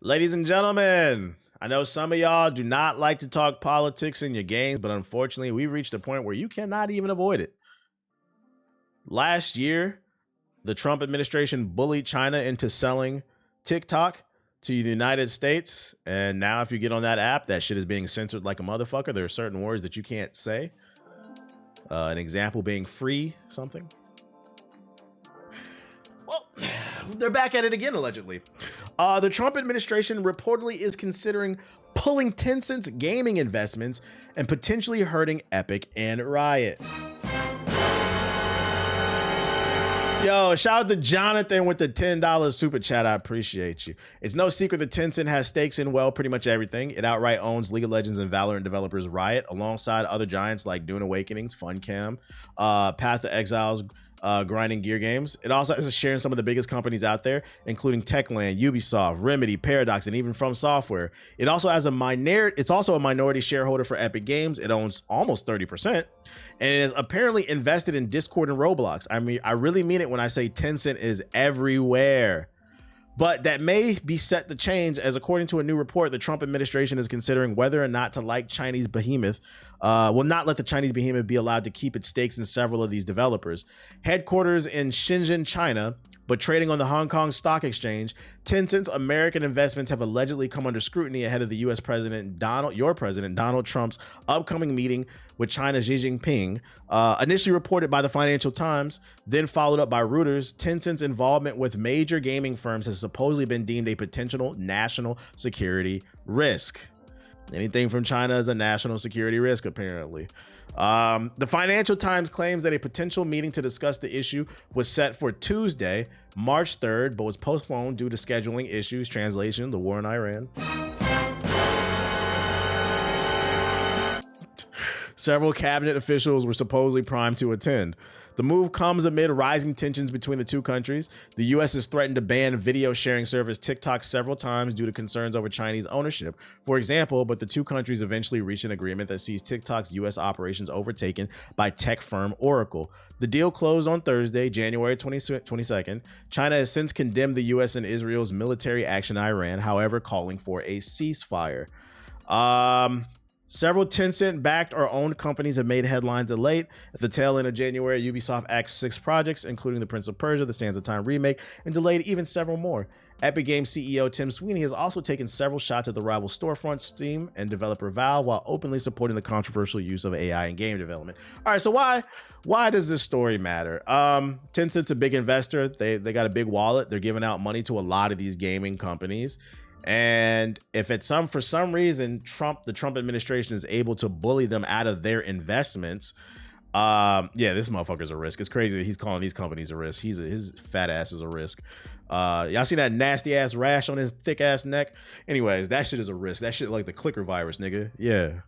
Ladies and gentlemen, I know some of y'all do not like to talk politics in your games, but unfortunately, we've reached a point where you cannot even avoid it. Last year, the Trump administration bullied China into selling TikTok to the United States. And now if you get on that app, that shit is being censored like a motherfucker. There are certain words that you can't say. An example being free something. Well, they're back at it again, allegedly. The Trump administration reportedly is considering pulling Tencent's gaming investments and potentially hurting Epic and Riot. Yo, shout out to Jonathan with the $10 super chat. I appreciate you. It's no secret that Tencent has stakes in, well, pretty much everything. It outright owns League of Legends and Valorant developers Riot, alongside other giants like Dune Awakenings, Funcam, Path of Exiles, grinding gear games. It also has a share in some of the biggest companies out there, including Techland, Ubisoft, Remedy, Paradox, and even From Software. It also has it's also a minority shareholder for Epic Games. It owns almost 30%, and it is apparently invested in Discord and Roblox. I mean, I really mean it when I say Tencent is everywhere. But that may be set to change, as according to a new report, the Trump administration is considering whether or not to not let the Chinese behemoth be allowed to keep its stakes in several of these developers. Headquarters in Shenzhen, China, but trading on the Hong Kong Stock Exchange, Tencent's American investments have allegedly come under scrutiny ahead of the U.S. your president Donald Trump's upcoming meeting with China's Xi Jinping. Initially reported by the Financial Times, then followed up by Reuters, Tencent's involvement with major gaming firms has supposedly been deemed a potential national security risk. Anything from China is a national security risk, apparently. The Financial Times claims that a potential meeting to discuss the issue was set for Tuesday, March 3rd, but was postponed due to scheduling issues. Translation: the war in Iran. Several cabinet officials were supposedly primed to attend. The move comes amid rising tensions between the two countries. The U.S. has threatened to ban video sharing service TikTok several times due to concerns over Chinese ownership, for example, but the two countries eventually reached an agreement that sees TikTok's U.S. operations overtaken by tech firm Oracle. The deal closed on Thursday, January 22nd. China has since condemned the U.S. and Israel's military action in Iran, however, calling for a ceasefire. Several Tencent-backed or owned companies have made headlines of late. At the tail end of January, Ubisoft axed 6 projects, including the Prince of Persia, the Sands of Time remake, and delayed even several more. Epic Games CEO Tim Sweeney has also taken several shots at the rival storefront Steam and developer Valve, while openly supporting the controversial use of AI in game development. All right, so why does this story matter? Tencent's a big investor. They got a big wallet. They're giving out money to a lot of these gaming companies. And if for some reason the Trump administration is able to bully them out of their investments, yeah, this motherfucker's a risk. It's crazy that he's calling these companies a risk. His fat ass is a risk. Y'all see that nasty ass rash on his thick ass neck? Anyways, that shit is a risk. That shit like the clicker virus, nigga. Yeah.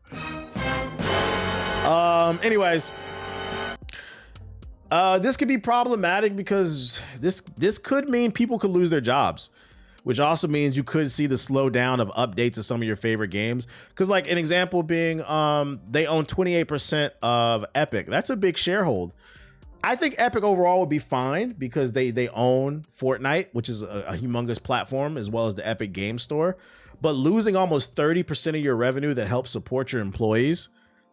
Anyways, this could be problematic because this could mean people could lose their jobs, which also means you could see the slowdown of updates of some of your favorite games. Because like an example being, they own 28% of Epic. That's a big sharehold. I think Epic overall would be fine because they own Fortnite, which is a humongous platform, as well as the Epic Game Store. But losing almost 30% of your revenue that helps support your employees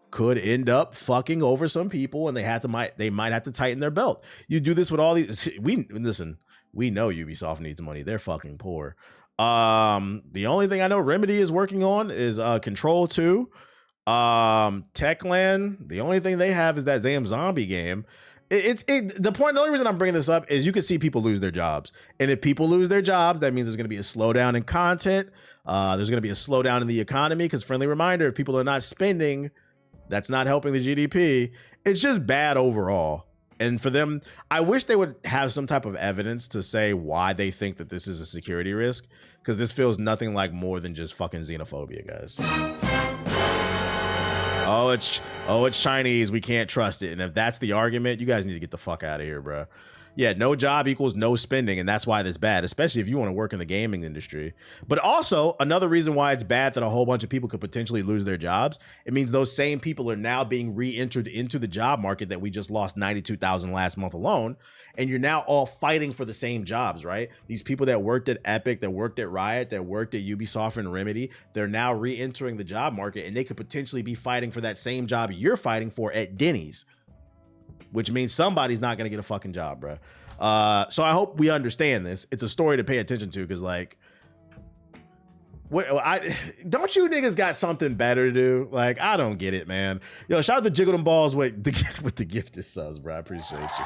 could end up fucking over some people, and they might have to tighten their belt. You do this with all these. We know Ubisoft needs money. They're fucking poor. The only thing I know Remedy is working on is Control 2. Techland, the only thing they have is that damn zombie game. The only reason I'm bringing this up is you can see people lose their jobs. And if people lose their jobs, that means there's going to be a slowdown in content. There's going to be a slowdown in the economy, because friendly reminder, if people are not spending, that's not helping the GDP. It's just bad overall. And for them, I wish they would have some type of evidence to say why they think that this is a security risk, because this feels nothing like more than just fucking xenophobia, guys. Oh, it's Chinese. We can't trust it. And if that's the argument, you guys need to get the fuck out of here, bro. Yeah, no job equals no spending, and that's why that's bad, especially if you want to work in the gaming industry. But also, another reason why it's bad that a whole bunch of people could potentially lose their jobs, it means those same people are now being re-entered into the job market that we just lost 92,000 last month alone, and you're now all fighting for the same jobs, right? These people that worked at Epic, that worked at Riot, that worked at Ubisoft and Remedy, they're now re-entering the job market, and they could potentially be fighting for that same job you're fighting for at Denny's, which means somebody's not going to get a fucking job, bro. So I hope we understand this. It's a story to pay attention to, because like, don't you niggas got something better to do? Like, I don't get it, man. Yo, shout out to Jiggle Them Balls with the gifted subs, bro. I appreciate you.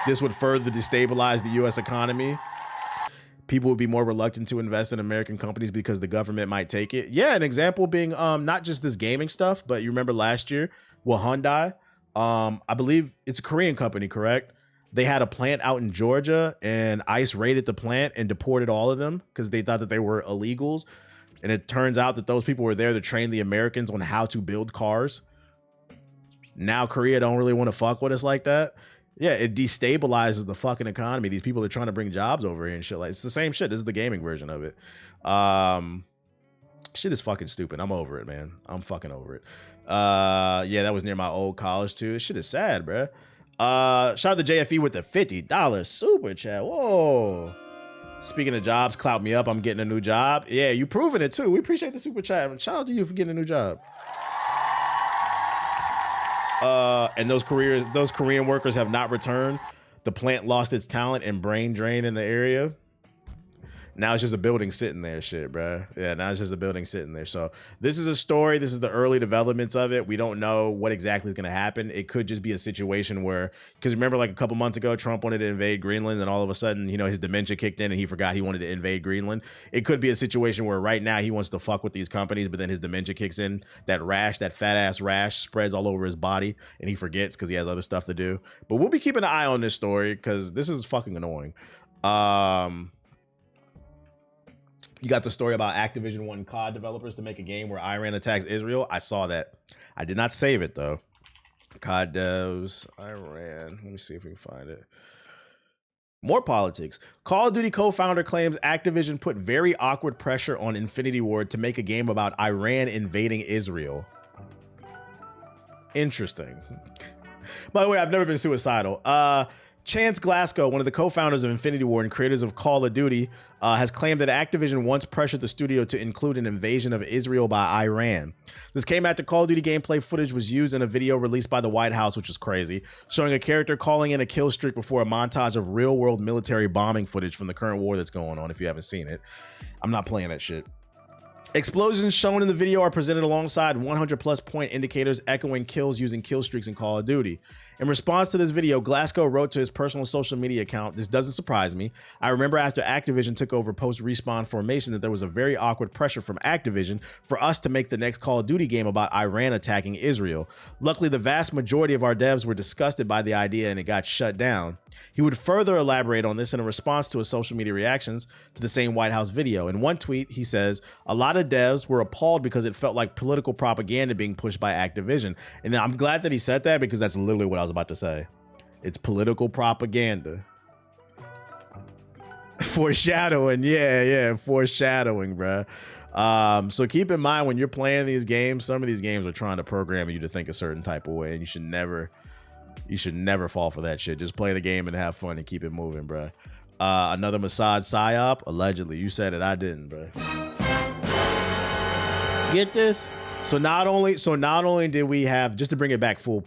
This would further destabilize the U.S. economy. People would be more reluctant to invest in American companies because the government might take it. Yeah, an example being not just this gaming stuff, but you remember last year, well, Hyundai, I believe it's a Korean company, correct? They had a plant out in Georgia, and ICE raided the plant and deported all of them because they thought that they were illegals. And it turns out that those people were there to train the Americans on how to build cars. Now Korea don't really want to fuck with us like that. Yeah, it destabilizes the fucking economy. These people are trying to bring jobs over here and shit. Like, it's the same shit. This is the gaming version of it. Shit is fucking stupid. I'm over it, man. I'm fucking over it. Yeah, that was near my old college too. This shit is sad, bro. Shout out to JFE with the $50 super chat. Whoa. Speaking of jobs, clout me up. I'm getting a new job. Yeah, you proving it too. We appreciate the super chat. Shout out to you for getting a new job. And those Korean workers have not returned. The plant lost its talent and brain drain in the area. Now it's just a building sitting there, shit, bro. Yeah, now it's just a building sitting there. So this is a story. This is the early developments of it. We don't know what exactly is going to happen. It could just be a situation where, because remember, like a couple months ago, Trump wanted to invade Greenland, and all of a sudden, you know, his dementia kicked in, and he forgot he wanted to invade Greenland. It could be a situation where right now he wants to fuck with these companies, but then his dementia kicks in. That rash, that fat ass rash, spreads all over his body, and he forgets because he has other stuff to do. But we'll be keeping an eye on this story because this is fucking annoying. You got the story about Activision wanting COD developers to make a game where Iran attacks Israel. I saw that. I did not save it, though. COD devs, Iran. Let me see if we can find it. More politics. Call of Duty co-founder claims Activision put very awkward pressure on Infinity Ward to make a game about Iran invading Israel. Interesting. By the way, I've never been suicidal. Chance Glasgow, one of the co-founders of Infinity Ward and creators of Call of Duty, has claimed that Activision once pressured the studio to include an invasion of Israel by Iran. This came after Call of Duty gameplay footage was used in a video released by the White House, which was crazy, showing a character calling in a kill streak before a montage of real-world military bombing footage from the current war that's going on, if you haven't seen it. I'm not playing that shit. Explosions shown in the video are presented alongside 100+ point indicators echoing kills using kill streaks in Call of Duty. In response to this video, Glasgow wrote to his personal social media account, "This doesn't surprise me. I remember after Activision took over post-Respawn Formation that there was a very awkward pressure from Activision for us to make the next Call of Duty game about Iran attacking Israel. Luckily, the vast majority of our devs were disgusted by the idea and it got shut down." He would further elaborate on this in a response to his social media reactions to the same White House video. In one tweet, he says, "A lot of devs were appalled because it felt like political propaganda being pushed by Activision." And I'm glad that he said that because that's literally what I was about to say. It's political propaganda. Foreshadowing. Yeah, foreshadowing, bruh. So keep in mind when you're playing these games, some of these games are trying to program you to think a certain type of way, and you should never fall for that shit. Just play the game and have fun and keep it moving, bruh. Another Mossad psyop, allegedly. You said it, I didn't, bruh. Get this? So not only did we have, just to bring it back full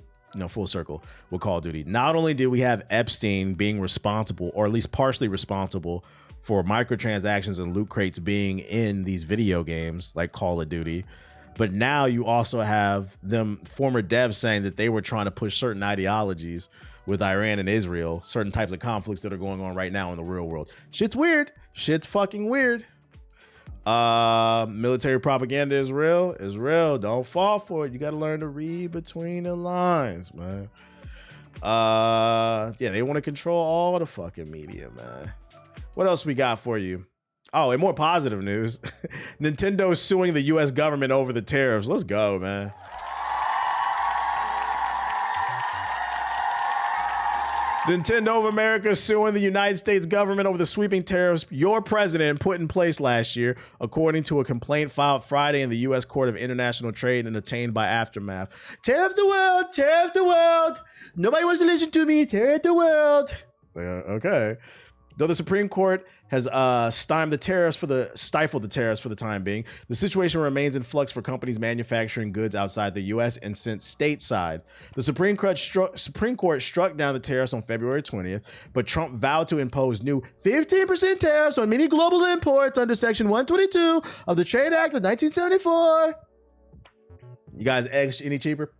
circle with Call of Duty, not only did we have Epstein being responsible, or at least partially responsible, for microtransactions and loot crates being in these video games like Call of Duty, but now you also have them former devs saying that they were trying to push certain ideologies with Iran and Israel, certain types of conflicts that are going on right now in the real world. Shit's weird. Shit's fucking weird. Military propaganda is real. Is real. Don't fall for it. You got to learn to read between the lines, man. Yeah, they want to control all the fucking media, man. What else we got for you? Oh, and more positive news. Nintendo's suing the US government over the tariffs. Let's go, man. Nintendo of America suing the United States government over the sweeping tariffs your president put in place last year, according to a complaint filed Friday in the U.S. Court of International Trade and obtained by Aftermath. Tariff the world, tariff the world. Nobody wants to listen to me. Tariff the world. Okay. Though the Supreme Court has stifled the tariffs for the time being, the situation remains in flux for companies manufacturing goods outside the U.S. and sent stateside. The Supreme Court struck down the tariffs on February 20th, but Trump vowed to impose new 15% tariffs on many global imports under Section 122 of the Trade Act of 1974. You guys, eggs any cheaper?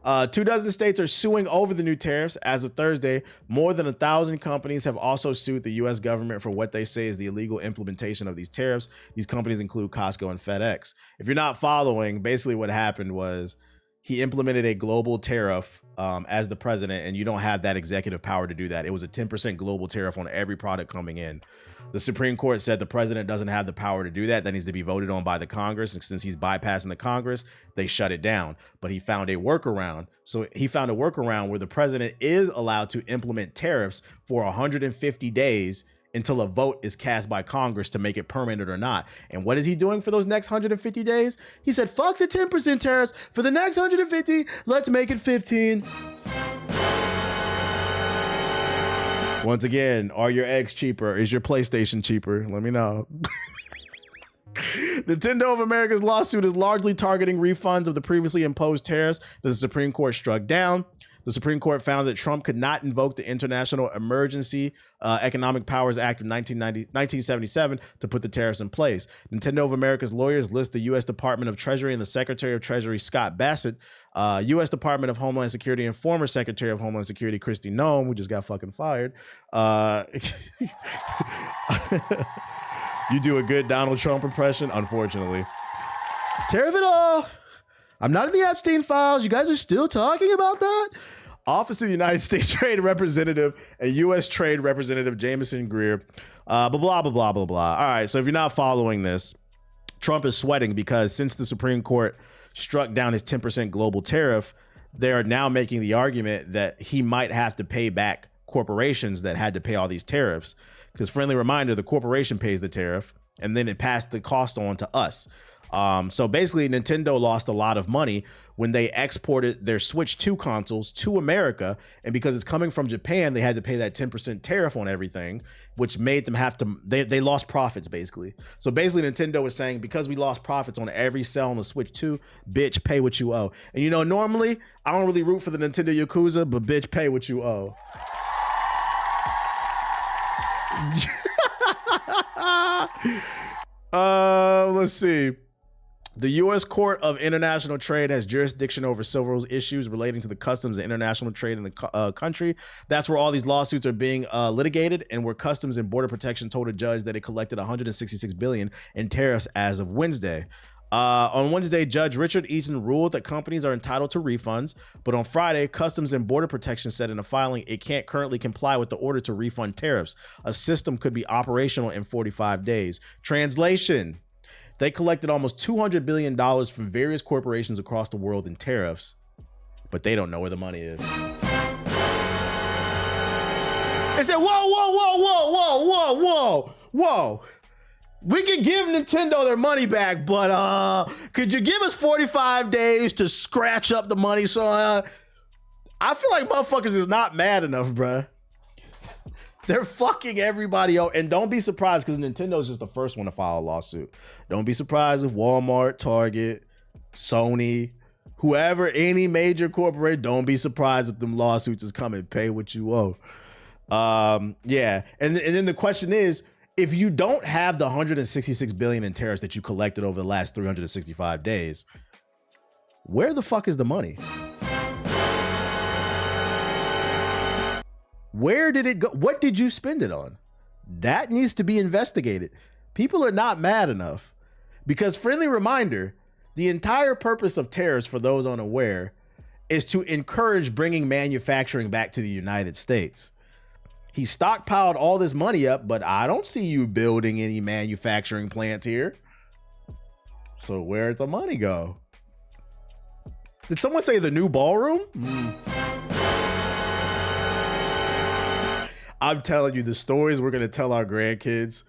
24 states are suing over the new tariffs. As of Thursday, more than 1,000 companies have also sued the U.S. government for what they say is the illegal implementation of these tariffs. These companies include Costco and FedEx. If you're not following, basically what happened was he implemented a global tariff as the president, and you don't have that executive power to do that. It was a 10% global tariff on every product coming in. The Supreme Court said the president doesn't have the power to do that. That needs to be voted on by the Congress. And since he's bypassing the Congress, they shut it down. But he found a workaround. So he found a workaround where the president is allowed to implement tariffs for 150 days until a vote is cast by Congress to make it permanent or not. And what is he doing for those next 150 days? He said, fuck the 10% tariffs. For the next 150, let's make it 15. Once again, are your eggs cheaper? Is your PlayStation cheaper? Let me know. Nintendo of America's lawsuit is largely targeting refunds of the previously imposed tariffs that the Supreme Court struck down. The Supreme Court found that Trump could not invoke the International Emergency Economic Powers Act of 1977 to put the tariffs in place. Nintendo of America's lawyers list the U.S. Department of Treasury and the Secretary of Treasury, Scott Bassett, U.S. Department of Homeland Security and former Secretary of Homeland Security, Kristi Noem, who just got fucking fired. You do a good Donald Trump impression, unfortunately. Tariff it all. I'm not in the Epstein files. You guys are still talking about that? Office of the United States Trade Representative and U.S. Trade Representative Jameson Greer. Blah, blah, blah, blah, blah, blah. All right, so if you're not following this, Trump is sweating because since the Supreme Court struck down his 10% global tariff, they are now making the argument that he might have to pay back corporations that had to pay all these tariffs. Because friendly reminder, the corporation pays the tariff and then it passed the cost on to us. So basically, Nintendo lost a lot of money when they exported their Switch 2 consoles to America. And because it's coming from Japan, they had to pay that 10% tariff on everything, which made them have to, they lost profits, basically. So basically, Nintendo was saying, because we lost profits on every sale on the Switch 2, bitch, pay what you owe. And you know, normally, I don't really root for the Nintendo Yakuza, but bitch, pay what you owe. Let's see. The U.S. Court of International Trade has jurisdiction over several issues relating to the customs and international trade in the country. That's where all these lawsuits are being litigated, and where Customs and Border Protection told a judge that it collected $166 billion in tariffs as of Wednesday. On Wednesday, Judge Richard Eaton ruled that companies are entitled to refunds, but on Friday, Customs and Border Protection said in a filing it can't currently comply with the order to refund tariffs. A system could be operational in 45 days. Translation: they collected almost $200 billion from various corporations across the world in tariffs, but they don't know where the money is. They said, whoa. We could give Nintendo their money back, but could you give us 45 days to scratch up the money? So I feel like motherfuckers is not mad enough, bruh. They're fucking everybody out. And don't be surprised, because Nintendo's just the first one to file a lawsuit. Don't be surprised if Walmart, Target, Sony, whoever, any major corporation, don't be surprised if them lawsuits is coming. Pay what you owe. Yeah. And then the question is, if you don't have the $166 billion in tariffs that you collected over the last 365 days, where the fuck is the money? Where did it go? What did you spend it on? That needs to be investigated. People are not mad enough, because friendly reminder, the entire purpose of tariffs, for those unaware, is to encourage bringing manufacturing back to the United States. He stockpiled all this money up, but I don't see you building any manufacturing plants here. So where'd the money go? Did someone say the new ballroom? I'm telling you, the stories we're going to tell our grandkids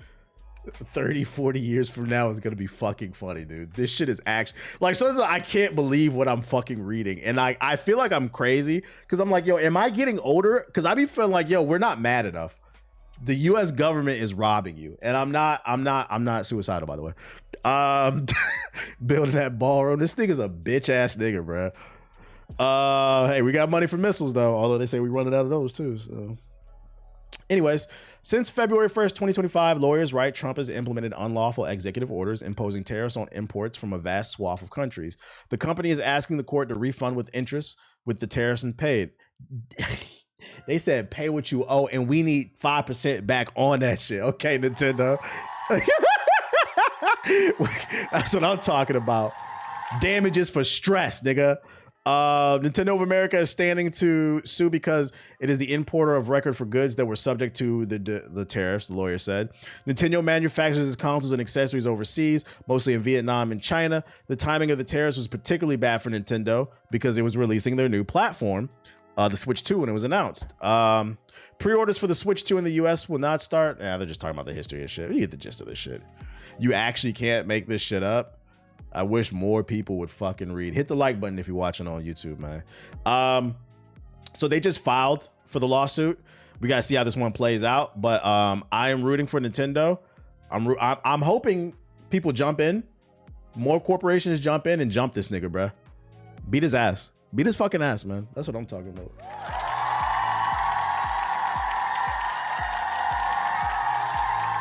30, 40 years from now is going to be fucking funny, dude. This shit is actually like, so I can't believe what I'm fucking reading. And I feel like I'm crazy because I'm like, yo, am I getting older? Because I be feeling like, yo, we're not mad enough. The US government is robbing you. And I'm not suicidal, by the way. Building that ballroom. This nigga's a bitch ass nigga, bro. Hey, we got money for missiles though, although they say we're running out of those too. So anyways, since February 1st, 2025, lawyers write Trump has implemented unlawful executive orders imposing tariffs on imports from a vast swath of countries. The company is asking the court to refund with interest with the tariffs and paid. They said pay what you owe, and we need 5% back on that shit. Okay, Nintendo. That's what I'm talking about. Damages for stress, nigga. Nintendo of America is standing to sue because it is the importer of record for goods that were subject to the tariffs, the lawyer said. Nintendo manufactures its consoles and accessories overseas, mostly in Vietnam and China. The timing of the tariffs was particularly bad for Nintendo because it was releasing their new platform, the Switch 2, when it was announced. Pre-orders for the Switch 2 in the US will not start. They're just talking about the history and shit. You get the gist of this shit. You actually can't make this shit up. I wish more people would fucking read. Hit the like button if you're watching on YouTube, man. So they just filed for the lawsuit. We gotta see how this one plays out. But I am rooting for Nintendo. I'm hoping people jump in. More corporations jump in and jump this nigga, bruh. Beat his ass. Beat his fucking ass, man. That's what I'm talking about.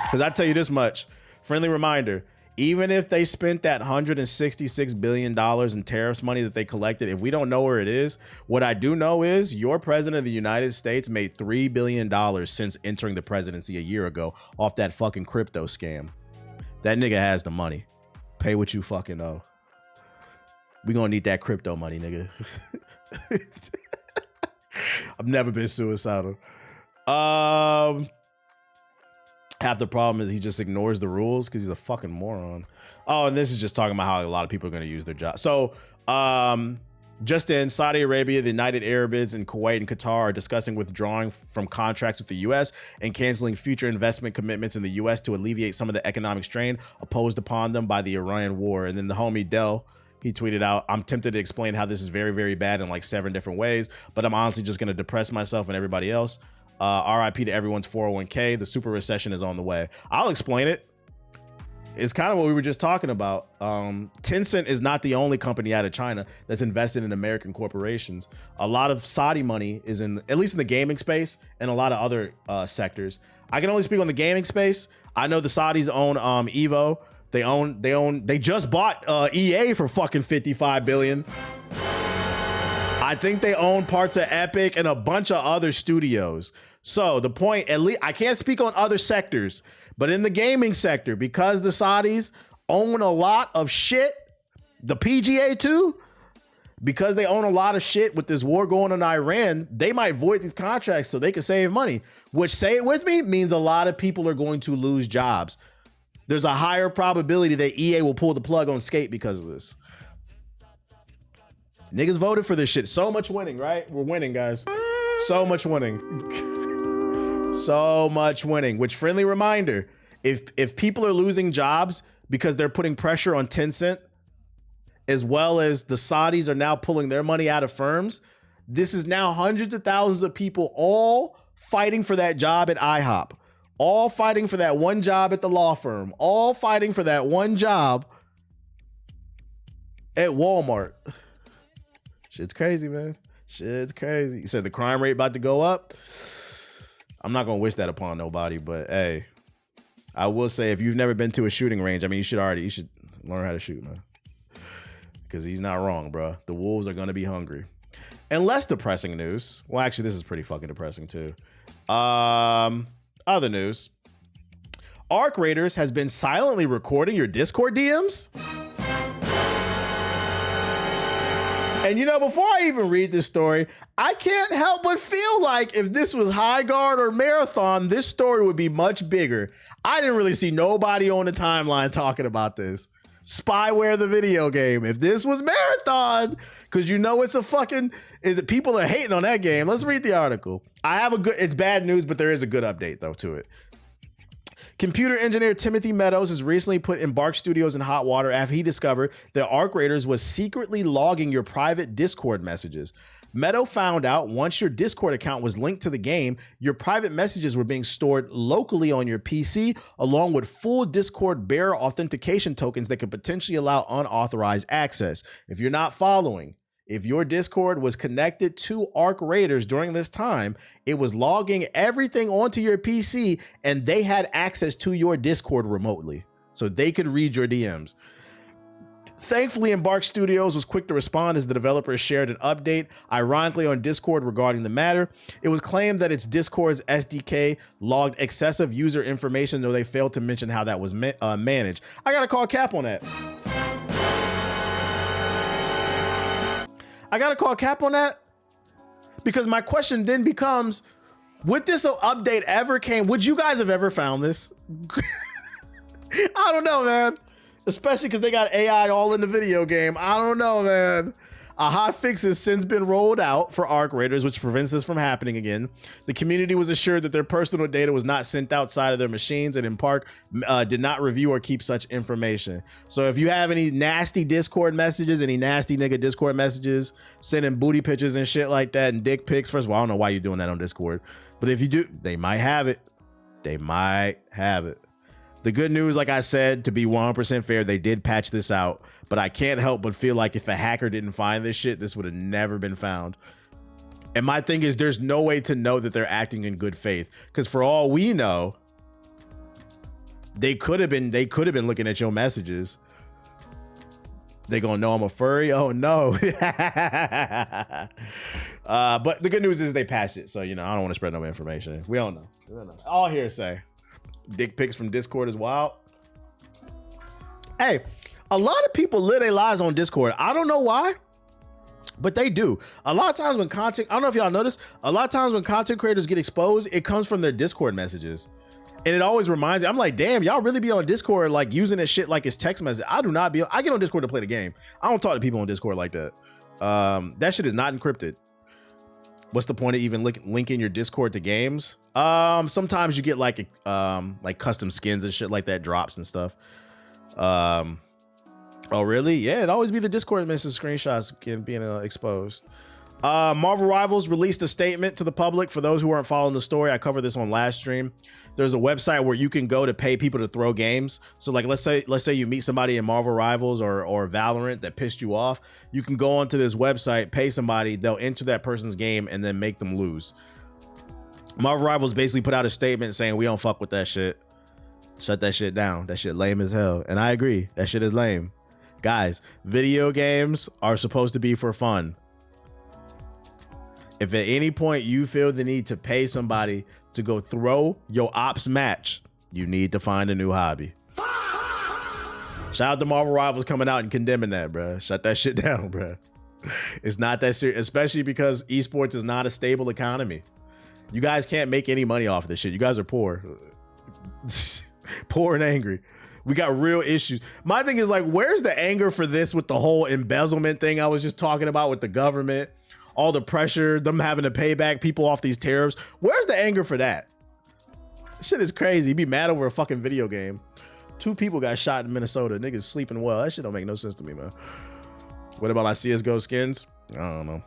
Because I tell you this much. Friendly reminder. Even if they spent that $166 billion in tariffs money that they collected, if we don't know where it is, what I do know is your president of the United States made $3 billion since entering the presidency a year ago off that fucking crypto scam. That nigga has the money. Pay what you fucking owe. We gonna need that crypto money, nigga. I've never been suicidal. Half the problem is he just ignores the rules because he's a fucking moron. Oh, and this is just talking about how a lot of people are going to use their job. So just in Saudi Arabia, the United Arabians and Kuwait and Qatar are discussing withdrawing from contracts with the U.S. and canceling future investment commitments in the U.S. to alleviate some of the economic strain imposed upon them by the Iran war. And then the homie Dell, he tweeted out, I'm tempted to explain how this is very, very bad in like 7 different ways, but I'm honestly just going to depress myself and everybody else. RIP to everyone's 401k. The super recession is on the way. I'll explain it. It's kind of what we were just talking about. Tencent is not the only company out of China that's invested in American corporations. A lot of Saudi money is in, at least in the gaming space, and a lot of other sectors. I can only speak on the gaming space. I know the Saudis own Evo. They just bought EA for fucking 55 billion. I think they own parts of Epic and a bunch of other studios. So the point, at least, I can't speak on other sectors, but in the gaming sector, because the Saudis own a lot of shit, the PGA too, because they own a lot of shit with this war going on in Iran, they might void these contracts so they can save money, which, say it with me, means a lot of people are going to lose jobs. There's a higher probability that EA will pull the plug on Skate because of this. Niggas voted for this shit. So much winning, right? We're winning, guys. So much winning. So much winning. Which, friendly reminder, if people are losing jobs because they're putting pressure on Tencent, as well as the Saudis are now pulling their money out of firms, this is now hundreds of thousands of people all fighting for that job at IHOP, all fighting for that one job at the law firm, all fighting for that one job at Walmart. Shit's crazy, man. Shit's crazy. You said the crime rate about to go up. I'm not gonna wish that upon nobody, but hey, I will say if you've never been to a shooting range, I mean, you should learn how to shoot, man. Because he's not wrong, bro. The Wolves are gonna be hungry. And less depressing news. Well, actually, this is pretty fucking depressing too. Other news. Arc Raiders has been silently recording your Discord DMs. And you know, before I even read this story, I can't help but feel like if this was High Guard or Marathon, this story would be much bigger. I didn't really see nobody on the timeline talking about this. Spyware the video game. If this was Marathon, because you know it's a fucking, people are hating on that game. Let's read the article. I have a good, it's bad news, but there is a good update though to it. Computer engineer Timothy Meadows has recently put Embark Studios in hot water after he discovered that Arc Raiders was secretly logging your private Discord messages. Meadow found out once your Discord account was linked to the game, your private messages were being stored locally on your PC, along with full Discord bearer authentication tokens that could potentially allow unauthorized access. If you're not following, if your Discord was connected to Arc Raiders during this time, it was logging everything onto your PC and they had access to your Discord remotely, so they could read your DMs. Thankfully, Embark Studios was quick to respond as the developers shared an update, ironically on Discord, regarding the matter. It was claimed that its Discord's SDK logged excessive user information, though they failed to mention how that was managed. I gotta call cap on that. Because my question then becomes, would this update ever came? Would you guys have ever found this? I don't know, man. Especially because they got AI all in the video game. I don't know, man. A hot fix has since been rolled out for Arc Raiders, which prevents this from happening again. The community was assured that their personal data was not sent outside of their machines, and Embark did not review or keep such information. So if you have any nasty Discord messages, any nasty nigga Discord messages, sending booty pictures and shit like that and dick pics, first of all, I don't know why you're doing that on Discord. But if you do, they might have it. They might have it. The good news, like I said, to be 100% fair, they did patch this out, but I can't help but feel like if a hacker didn't find this shit, this would have never been found. And my thing is, there's no way to know that they're acting in good faith, because for all we know, they could have been looking at your messages. They gonna know I'm a furry? Oh no. But the good news is they patched it, so you know I don't want to spread no information. We don't know. All hearsay. Dick pics from Discord is wild. Hey, a lot of people live their lives on Discord. I don't know why, but they do. A lot of times when content, I don't know if y'all notice, a lot of times when content creators get exposed, it comes from their Discord messages. And it always reminds me, I'm like, damn, y'all really be on Discord like using this shit like it's text message. I do not be, I get on Discord to play the game. I don't talk to people on Discord like that. That shit is not encrypted. What's the point of even linking your Discord to games? Sometimes you get like custom skins and shit like that, drops and stuff. Oh really? Yeah, it'd always be the Discord message screenshots being exposed. Marvel Rivals released a statement to the public. For those who aren't following the story, I covered this on last stream. There's a website where you can go to pay people to throw games. So like, let's say you meet somebody in Marvel Rivals or Valorant that pissed you off. You can go onto this website, pay somebody, they'll enter that person's game and then make them lose. Marvel Rivals basically put out a statement saying, we don't fuck with that shit. Shut that shit down. That shit lame as hell. And I agree, that shit is lame. Guys, video games are supposed to be for fun. If at any point you feel the need to pay somebody to go throw your ops match, you need to find a new hobby. Shout out to Marvel Rivals coming out and condemning that, bro. Shut that shit down, bro. It's not that serious, especially because esports is not a stable economy. You guys can't make any money off of this shit. You guys are poor. Poor and angry. We got real issues. My thing is like, where's the anger for this with the whole embezzlement thing I was just talking about with the government? All the pressure, them having to pay back people off these tariffs. Where's the anger for that? Shit is crazy. You be mad over a fucking video game. 2 people got shot in Minnesota. Niggas sleeping well. That shit don't make no sense to me, man. What about my CSGO skins? I don't know.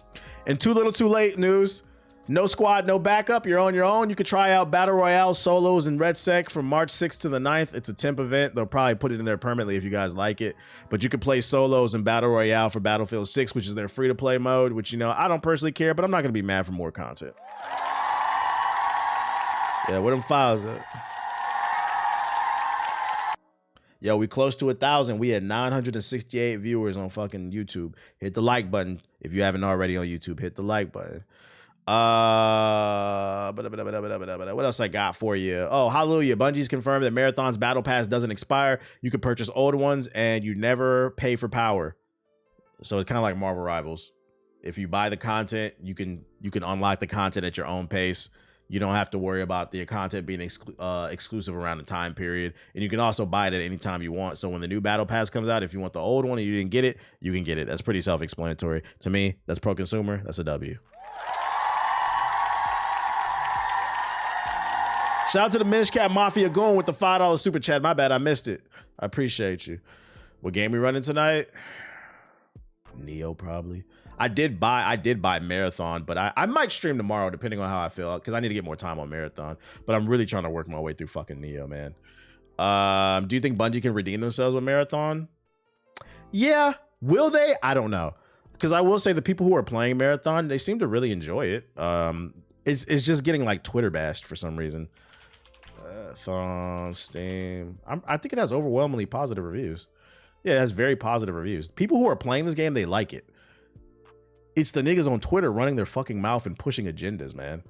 And too little too late news. No squad, no backup. You're on your own. You can try out Battle Royale solos in RedSec from March 6th to the 9th. It's a temp event. They'll probably put it in there permanently if you guys like it. But you can play solos in Battle Royale for Battlefield 6, which is their free-to-play mode, which, you know, I don't personally care, but I'm not going to be mad for more content. Yeah, where them files at? Yo, we close to 1,000. We had 968 viewers on fucking YouTube. Hit the like button if you haven't already on YouTube. Hit the like button. What else I got for you? Oh, hallelujah. Bungie's confirmed that Marathon's battle pass doesn't expire. You can purchase old ones and you never pay for power. So it's kind of like Marvel Rivals. If you buy the content, you can unlock the content at your own pace. You don't have to worry about the content being exclusive around the time period. And you can also buy it at any time you want. So when the new battle pass comes out, if you want the old one and you didn't get it, you can get it. That's pretty self-explanatory. To me, that's pro-consumer. That's a W. Shout out to the Minish Cat Mafia going with the $5 super chat. My bad, I missed it. I appreciate you. What game we running tonight? Neo probably. I did buy Marathon, but I might stream tomorrow depending on how I feel, because I need to get more time on Marathon. But I'm really trying to work my way through fucking Neo, man. Do you think Bungie can redeem themselves with Marathon? Yeah. Will they? I don't know. Because I will say the people who are playing Marathon, they seem to really enjoy it. It's just getting like Twitter bashed for some reason. Steam. I think it has overwhelmingly positive reviews. Yeah, it has very positive reviews. People who are playing this game, they like it. It's the niggas on Twitter running their fucking mouth and pushing agendas, man.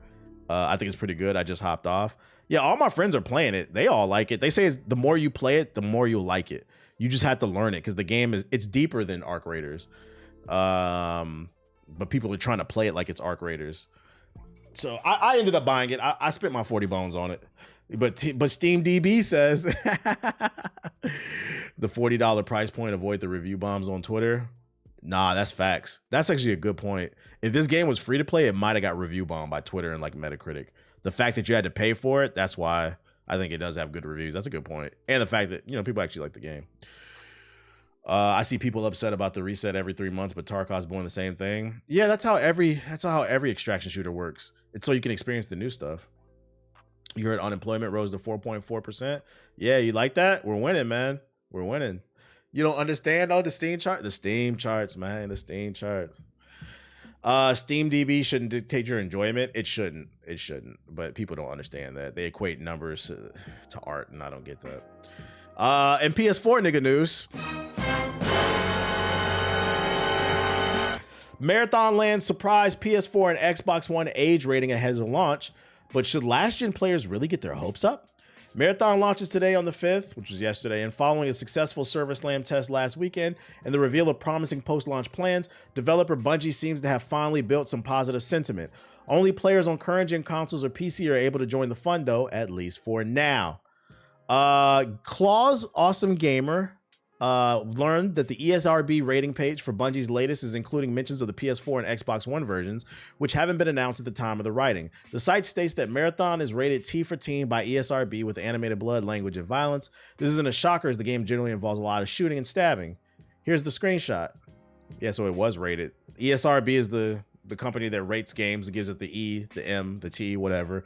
I think it's pretty good. I just hopped off. Yeah, all my friends are playing it. They all like it. They say the more you play it, the more you'll like it. You just have to learn it because the game it's deeper than Arc Raiders. But people are trying to play it like it's Arc Raiders. So I ended up buying it. I spent my 40 bones on it. But Steam DB says the $40 price point, avoid the review bombs on Twitter. Nah, that's facts. That's actually a good point. If this game was free to play, it might have got review bombed by Twitter and like Metacritic. The fact that you had to pay for it, that's why I think it does have good reviews. That's a good point. And the fact that, people actually like the game. I see people upset about the reset every 3 months, but Tarkov's doing the same thing. Yeah, that's how every extraction shooter works. It's so you can experience the new stuff. You heard unemployment rose to 4.4%. Yeah, you like that? We're winning, man. We're winning. You don't understand the Steam chart? The Steam charts, man. The Steam charts. Steam DB shouldn't dictate your enjoyment. It shouldn't. It shouldn't. But people don't understand that. They equate numbers to art, and I don't get that. And PS4 nigga news. Marathon lands surprise PS4 and Xbox One age rating ahead of launch. But should last-gen players really get their hopes up? Marathon launches today on the 5th, which was yesterday, and following a successful Service Slam test last weekend and the reveal of promising post-launch plans, developer Bungie seems to have finally built some positive sentiment. Only players on current-gen consoles or PC are able to join the fun, though, at least for now. Claus Awesome Gamer learned that the ESRB rating page for Bungie's latest is including mentions of the PS4 and Xbox One versions, which haven't been announced at the time of the writing. The site states that Marathon is rated T for teen by ESRB with animated blood, language, and violence. This isn't a shocker as the game generally involves a lot of shooting and stabbing. Here's the screenshot. Yeah, so it was rated. ESRB is the company that rates games and gives it the E, the M, the T, whatever.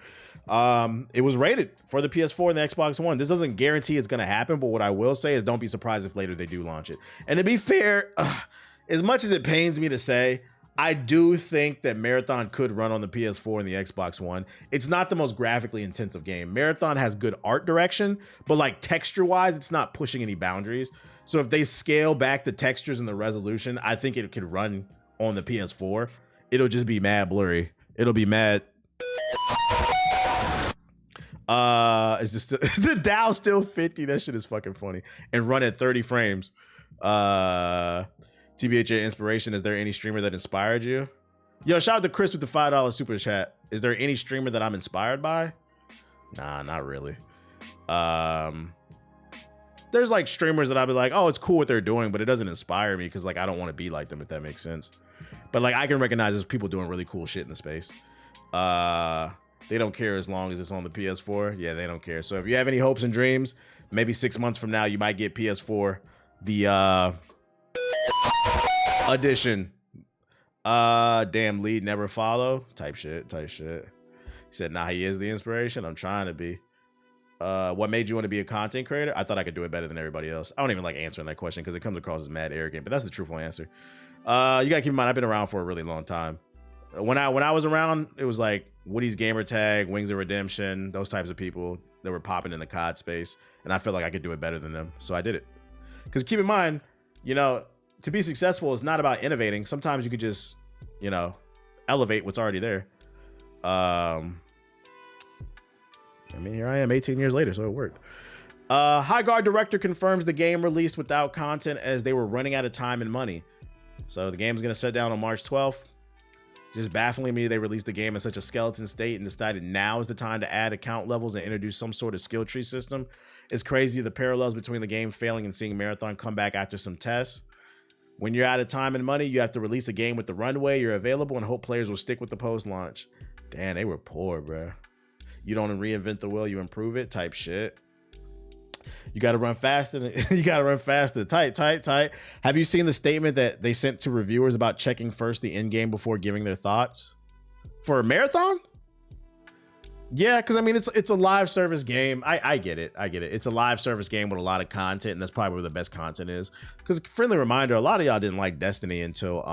It was rated for the PS4 and the Xbox One. This doesn't guarantee it's going to happen, but what I will say is don't be surprised if later they do launch it. And to be fair, as much as it pains me to say, I do think that Marathon could run on the PS4 and the Xbox One. It's not the most graphically intensive game. Marathon has good art direction, but like texture-wise, it's not pushing any boundaries. So if they scale back the textures and the resolution, I think it could run on the PS4. It'll just be mad blurry. It'll be mad. Is the Dow still 50? That shit is fucking funny. And run at 30 frames. TBHA inspiration. Is there any streamer that inspired you? Yo, shout out to Chris with the $5 super chat. Is there any streamer that I'm inspired by? Nah, not really. There's like streamers that I'll be like, oh, it's cool what they're doing, but it doesn't inspire me because like I don't want to be like them, if that makes sense. But like I can recognize there's people doing really cool shit in the space. They don't care as long as it's on the PS4. Yeah, they don't care. So if you have any hopes and dreams, maybe 6 months from now you might get PS4, the edition. Damn, lead never follow type shit. He said, nah, he is the inspiration. I'm trying to be. What made you want to be a content creator? I thought I could do it better than everybody else. I don't even like answering that question because it comes across as mad arrogant, but that's the truthful answer. You gotta keep in mind, I've been around for a really long time. When I was around, it was like Woody's Gamertag, Wings of Redemption, those types of people that were popping in the COD space, and I felt like I could do it better than them, so I did it. Because keep in mind, to be successful is not about innovating. Sometimes you could just, elevate what's already there. I mean, here I am 18 years later, so it worked. High Guard director confirms the game released without content as they were running out of time and money. So the game's going to shut down on March 12th. Just baffling me, they released the game in such a skeleton state and decided now is the time to add account levels and introduce some sort of skill tree system. It's crazy the parallels between the game failing and seeing Marathon come back after some tests. When you're out of time and money, you have to release a game with the runway you're available and hope players will stick with the post-launch. Damn, they were poor, bro. You don't reinvent the wheel, you improve it type shit. You got to run faster. You got to run faster. Tight. Have you seen the statement that they sent to reviewers about checking first the end game before giving their thoughts for a marathon? Yeah, because I mean, it's a live service game. I get it. It's a live service game with a lot of content, and that's probably where the best content is. Because friendly reminder, a lot of y'all didn't like Destiny until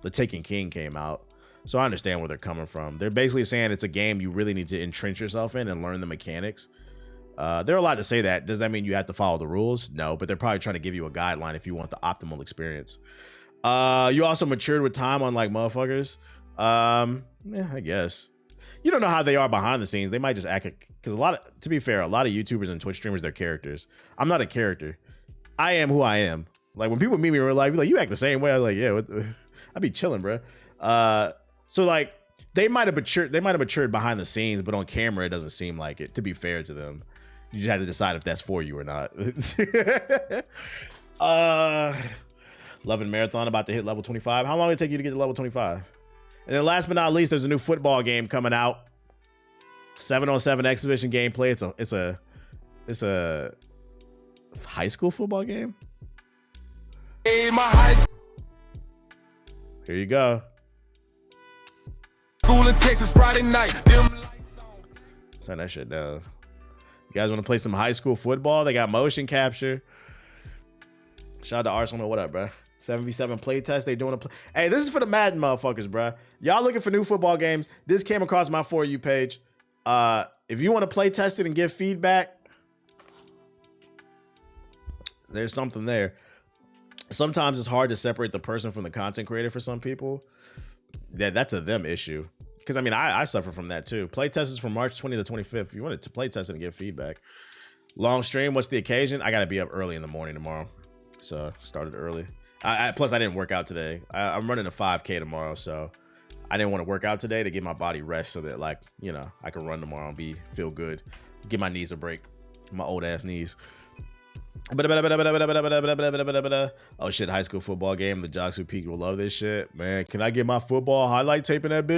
The Taken King came out. So I understand where they're coming from. They're basically saying it's a game you really need to entrench yourself in and learn the mechanics. They're allowed to say that. Does that mean you have to follow the rules? No, but they're probably trying to give you a guideline if you want the optimal experience. You also matured with time, unlike motherfuckers. Yeah, I guess. You don't know how they are behind the scenes. They might just act because to be fair, a lot of YouTubers and Twitch streamers, they're characters. I'm not a character. I am who I am. Like when people meet me in real life, like, you act the same way. I'm like, yeah, I'd be chilling, bro. So like they might have matured behind the scenes, but on camera, it doesn't seem like it, to be fair to them. You just have to decide if that's for you or not. Loving Marathon, about to hit level 25. How long did it take you to get to level 25? And then last but not least, there's a new football game coming out. 7-on-7 exhibition gameplay. It's a high school football game. Here you go. School in Texas Friday night. Turn that shit down. You guys want to play some high school football? They got motion capture. Shout out to Arsenal. What up, bro? 7v7 playtest. They doing a play. Hey, this is for the Madden motherfuckers, bro. Y'all looking for new football games? This came across my For You page. If you want to play test it and give feedback, there's something there. Sometimes it's hard to separate the person from the content creator for some people. That's a them issue. Because I mean, I suffer from that too. Playtest is from March 20th to 25th. If you wanted to play test it and give feedback. Long stream. What's the occasion? I got to be up early in the morning tomorrow. So started early. Plus, I didn't work out today. I'm running a 5K tomorrow, so I didn't want to work out today to give my body rest so that, like, you know, I can run tomorrow and feel good. Give my knees a break. My old ass knees. Oh shit, high school football game. The jocks who peaked will love this shit. Man, can I get my football highlight tape in that bitch?